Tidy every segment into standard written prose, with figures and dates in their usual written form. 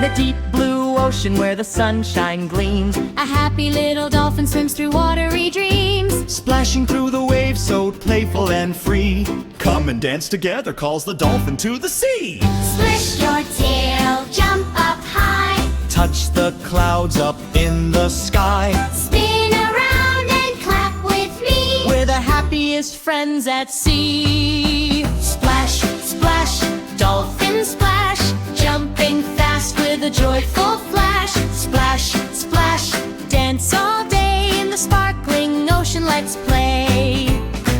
a deep blue ocean where the sunshine gleams. A happy little dolphin swims through watery dreams. Splashing through the waves so playful and free. Come and dance together, calls the dolphin to the sea. Splish your tail, jump up high. Touch the clouds up in the sky. Spin around and clap with me. We're the happiest friends at sea. Splash, splash, dolphin splash. Jumping fast with a joyful flash. Splash, splash, Dance all day in the sparkling ocean, let's play.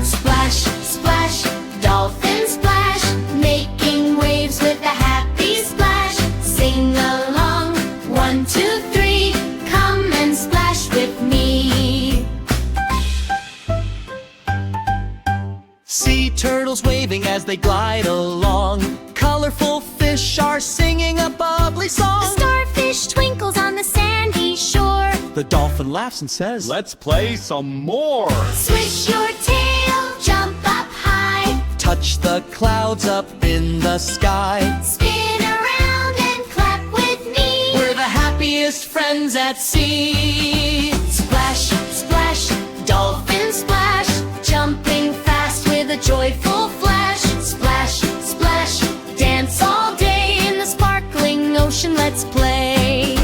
splash, splash, dolphin splash. Making waves with a happy splash. Sing along, 1, 2, 3. Come and splash with me. Sea turtles waving as they glide along. Colorful fish are singing a bubbly song. Starfish twinkles on the sandy shore. The dolphin laughs and says, "Let's play some more." Swish your tail, jump up high. Touch the clouds up in the sky. Spin around and clap with me. We're the happiest friends at sea. Splash, splash, dolphin splash. Jumping fast with a joyful flash. Splash, splash, Dance all day in the sparkling ocean, let's play.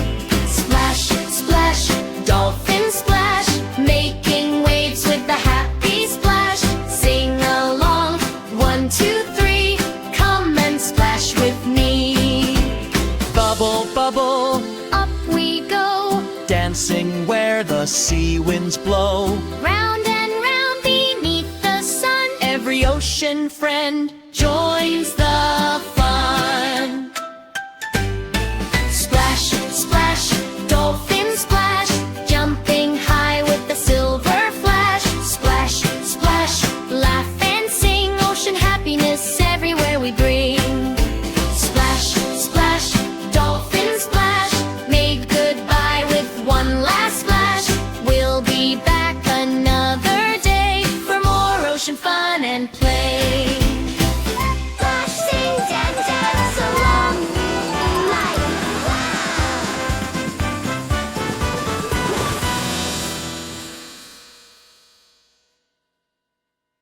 splash, splash, dolphin splash. Making waves with a happy splash. Sing along, 1, 2, 3. Come and splash with me. Bubble, bubble, Up we go, dancing where the sea winds blow. round and round beneath the sun. Every ocean friend joins the